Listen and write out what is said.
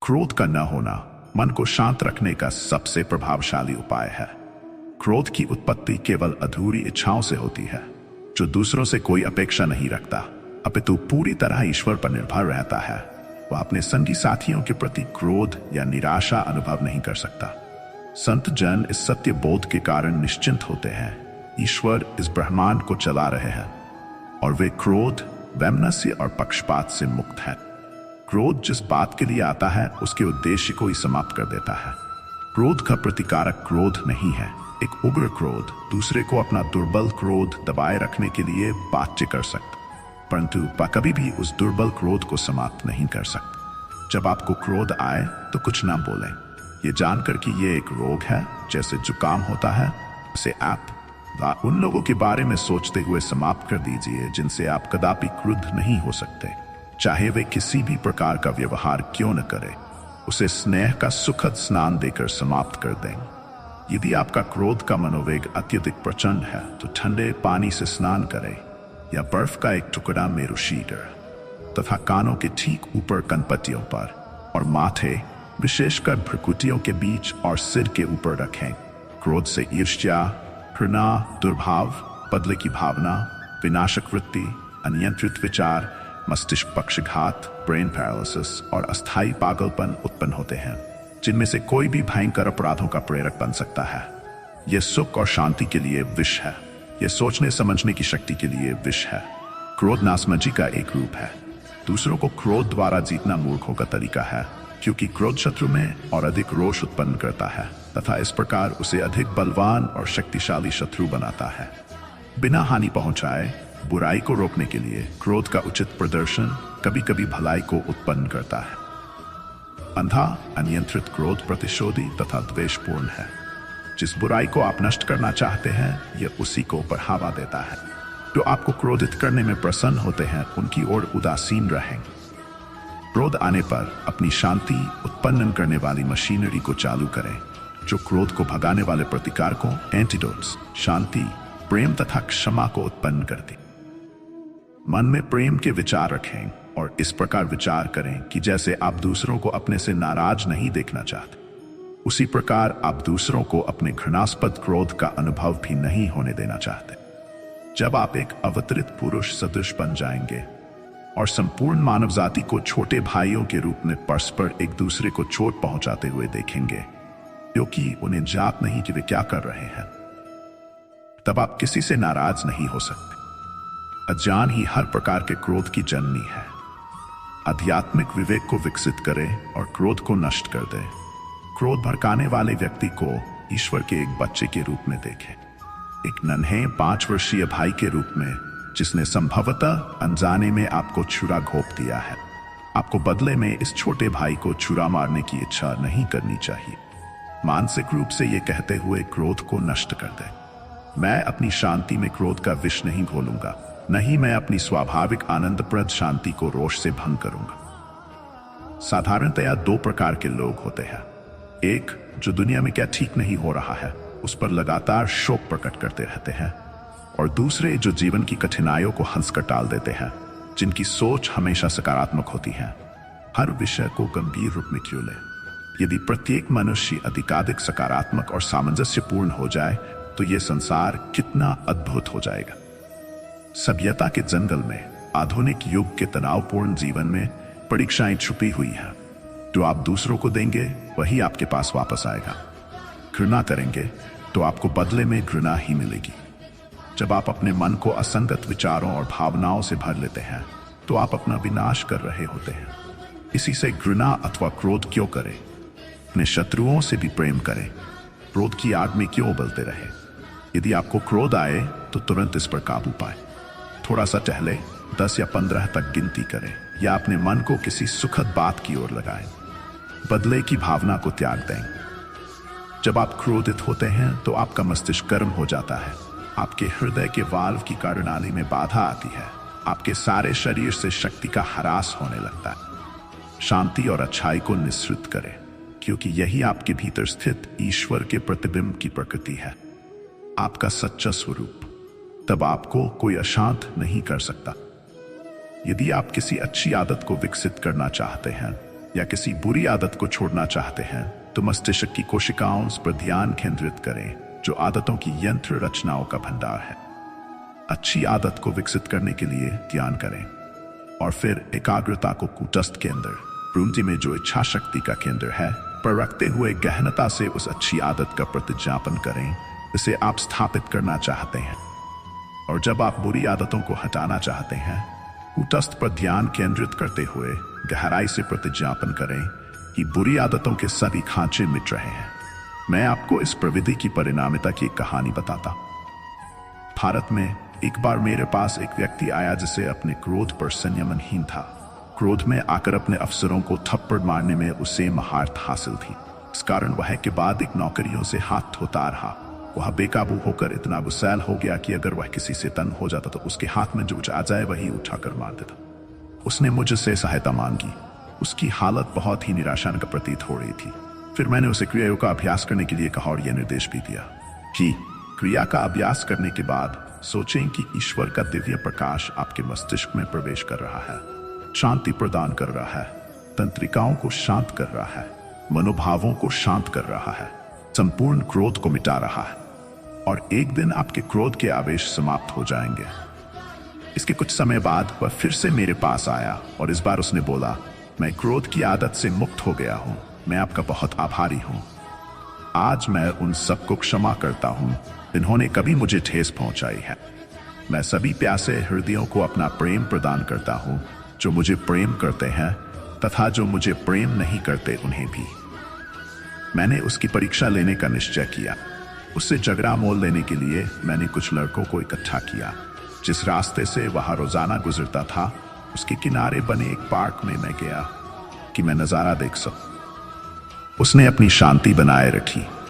क्रोध का न होना मन को शांत रखने का सबसे प्रभावशाली उपाय है। क्रोध की उत्पत्ति केवल अधूरी इच्छाओं से होती है, जो दूसरों से कोई अपेक्षा नहीं रखता, अपितु पूरी तरह ईश्वर पर निर्भर रहता है। वह अपने संगी साथियों के प्रति क्रोध या निराशा अनुभव नहीं कर सकता। संत जन इस सत्य बोध के कारण निश्चिंत होते हैं, ईश्वर इस ब्रह्मांड को चला रहे हैं और वे क्रोध, वैमनस्य और पक्षपात से मुक्त हैं। क्रोध जिस बात के लिए आता है उसके उद्देश्य को ही समाप्त कर देता है। क्रोध का प्रतिकारक क्रोध नहीं है। एक उग्र क्रोध दूसरे को अपना दुर्बल क्रोध दबाए रखने के लिए बातचीत कर सकता, परंतु कभी भी उस दुर्बल क्रोध को समाप्त नहीं कर सकता। जब आपको क्रोध आए तो कुछ ना बोलें, ये जानकर कि ये एक रोग है, जैसे जुकाम होता है, उसे आप उन लोगों के बारे में सोचते हुए समाप्त कर दीजिए जिनसे आप कदापि क्रुद्ध नहीं हो सकते, चाहे वे किसी भी प्रकार का व्यवहार क्यों न करें। उसे स्नेह का सुखद स्नान देकर समाप्त कर दें। यदि आपका क्रोध का मनोवेग अत्यधिक प्रचंड है तो ठंडे पानी से स्नान करें या बर्फ का एक टुकड़ा मेरुशीटर तथा कानों के ठीक ऊपर कनपट्टियों पर और माथे, विशेषकर भ्रुकुटियों के बीच और सिर के ऊपर रखें। क्रोध से ईर्ष्या, घृणा, दुर्भाव, बदले की भावना, विनाशक वृत्ति, अनियंत्रित विचार, मस्तिष्क पक्षघात, ब्रेन पैरालिसिस और अस्थायी पागलपन उत्पन्न होते हैं, जिनमें से कोई भी भयंकर अपराधों का प्रेरक बन सकता है। यह सुख और शांति के लिए विष है। यह सोचने समझने की शक्ति के लिए विष है। क्रोध नासमझी का एक रूप है। दूसरों को क्रोध द्वारा जीतना मूर्खों का तरीका है, क्योंकि क्रोध शत्रु में और अधिक रोष उत्पन्न करता है तथा इस प्रकार उसे अधिक बलवान और शक्तिशाली शत्रु बनाता है। बिना हानि पहुंचाए बुराई को रोकने के लिए क्रोध का उचित प्रदर्शन कभी कभी भलाई को उत्पन्न करता है। अंधा, अनियंत्रित क्रोध प्रतिशोधी तथा द्वेषपूर्ण है। जिस बुराई को आप नष्ट करना चाहते हैं यह उसी को बढ़ावा देता है। जो आपको क्रोधित करने में प्रसन्न होते हैं उनकी ओर उदासीन रहें। क्रोध आने पर अपनी शांति उत्पन्न करने वाली मशीनरी को चालू करें, जो क्रोध को भगाने वाले प्रतिकार को, एंटीडोट्स, शांति, प्रेम तथा क्षमा को उत्पन्न करती। मन में प्रेम के विचार रखें और इस प्रकार विचार करें कि जैसे आप दूसरों को अपने से नाराज नहीं देखना चाहते, उसी प्रकार आप दूसरों को अपने घृणास्पद क्रोध का अनुभव भी नहीं होने देना चाहते। जब आप एक अवतरित पुरुष सदृश बन जाएंगे और संपूर्ण मानव जाति को छोटे भाइयों के रूप में परस्पर एक दूसरे को चोट पहुंचाते हुए देखेंगे, क्योंकि उन्हें जात नहीं कि वे क्या कर रहे हैं, तब आप किसी से नाराज नहीं हो सकते। अज्ञान ही हर प्रकार के क्रोध की जननी है। आध्यात्मिक विवेक को विकसित करें और क्रोध को नष्ट कर दें। क्रोध भड़काने वाले व्यक्ति को ईश्वर के एक बच्चे के रूप में देखें, एक नन्हे 5 वर्षीय भाई के रूप में, जिसने संभवतः अनजाने में आपको छुरा घोंप दिया है। आपको बदले में इस छोटे भाई को छुरा मारने की इच्छा नहीं करनी चाहिए। मानसिक रूप से ये कहते हुए क्रोध को नष्ट कर दें, मैं अपनी शांति में क्रोध का विष नहीं घोलूंगा, नहीं मैं अपनी स्वाभाविक आनंदप्रद शांति को रोष से भंग करूंगा। साधारणतया 2 प्रकार के लोग होते हैं। एक, जो दुनिया में क्या ठीक नहीं हो रहा है उस पर लगातार शोक प्रकट करते रहते हैं, और दूसरे जो जीवन की कठिनाइयों को हंसकर टाल देते हैं, जिनकी सोच हमेशा सकारात्मक होती है। हर विषय को गंभीर रूप में क्यों ले? यदि प्रत्येक मनुष्य अधिकाधिक सकारात्मक और सामंजस्यपूर्ण हो जाए तो यह संसार कितना अद्भुत हो जाएगा। सभ्यता के जंगल में, आधुनिक युग के तनावपूर्ण जीवन में परीक्षाएं छुपी हुई हैं। जो आप दूसरों को देंगे वही आपके पास वापस आएगा। घृणा करेंगे तो आपको बदले में घृणा ही मिलेगी। जब आप अपने मन को असंगत विचारों और भावनाओं से भर लेते हैं तो आप अपना विनाश कर रहे होते हैं। इसी से घृणा अथवा क्रोध क्यों करें? अपने शत्रुओं से भी प्रेम करें। क्रोध की आग में क्यों उबलते रहे? यदि आपको क्रोध आए तो तुरंत इस पर काबू पाए। थोड़ा सा टहले, 10 या 15 तक गिनती करें या अपने मन को किसी सुखद बात की ओर लगाएं। बदले की भावना को त्याग दें। जब आप क्रोधित होते हैं तो आपका मस्तिष्क गर्म हो जाता है, आपके हृदय के वाल्व की कार्यप्रणाली में बाधा आती है, आपके सारे शरीर से शक्ति का ह्रास होने लगता है। शांति और अच्छाई को निःसृत करें, क्योंकि यही आपके भीतर स्थित ईश्वर के प्रतिबिंब की प्रकृति है, आपका सच्चा स्वरूप। तब आपको कोई अशांत नहीं कर सकता। यदि आप किसी अच्छी आदत को विकसित करना चाहते हैं या किसी बुरी आदत को छोड़ना चाहते हैं तो मस्तिष्क की कोशिकाओं पर ध्यान केंद्रित करें, जो आदतों की यंत्र रचनाओं का भंडार है। अच्छी आदत को विकसित करने के लिए ध्यान करें और फिर एकाग्रता को कूटस्थ केंद्र भ्रूणति में जो इच्छा शक्ति का केंद्र है पर रखते हुए गहनता से उस अच्छी आदत का प्रतिज्ञापन करें जिसे आप स्थापित करना चाहते हैं। और जब आप बुरी आदतों को हटाना चाहते हैं, कूटस्थ पर ध्यान केंद्रित करते हुए गहराई से प्रतिज्ञापन करें कि बुरी आदतों के सभी खांचे मिट रहे हैं। मैं आपको इस प्रविधि की परिणामिता की एक कहानी बताता। भारत में एक बार मेरे पास एक व्यक्ति आया जिसे अपने क्रोध पर संयमनहीन था। क्रोध में आकर अपने अफसरों को थप्पड़ मारने में उसे महारत हासिल थी। इस कारण वह के बाद एक नौकरियों से हाथ धोता रहा। वह बेकाबू होकर इतना गुस्सैल हो गया कि अगर वह किसी से तंग हो जाता तो उसके हाथ में जो कुछ आ जाए वही उठाकर मार देता। उसने मुझसे सहायता मांगी। उसकी हालत बहुत ही निराशाजनक का प्रतीत हो रही थी। फिर मैंने उसे क्रियाओं का अभ्यास करने के लिए कहा और यह निर्देश भी दिया कि क्रिया का अभ्यास करने के बाद सोचें कि ईश्वर का दिव्य प्रकाश आपके मस्तिष्क में प्रवेश कर रहा है, शांति प्रदान कर रहा है, तंत्रिकाओं को शांत कर रहा है, मनोभावों को शांत कर रहा है, संपूर्ण क्रोध को मिटा रहा है और एक दिन आपके क्रोध के आवेश समाप्त हो जाएंगे। इसके कुछ समय बाद वह फिर से मेरे पास आया और इस बार उसने बोला, मैं क्रोध की आदत से मुक्त हो गया हूं, मैं आपका बहुत आभारी हूं। आज मैं उन सबको क्षमा करता हूं जिन्होंने कभी मुझे ठेस पहुंचाई है। मैं सभी प्यासे हृदयों को अपना प्रेम प्रदान करता हूं, जो मुझे प्रेम करते हैं तथा जो मुझे प्रेम नहीं करते उन्हें भी। मैंने उसकी परीक्षा लेने का निश्चय किया। उससे झगड़ा मोल लेने के लिए मैंने कुछ लड़कों को इकट्ठा किया। जिस रास्ते से वह रोजाना गुजरता था उसके किनारे बने एक पार्क में मैं गया कि मैं नजारा देख सकूं। उसने अपनी शांति बनाए रखी।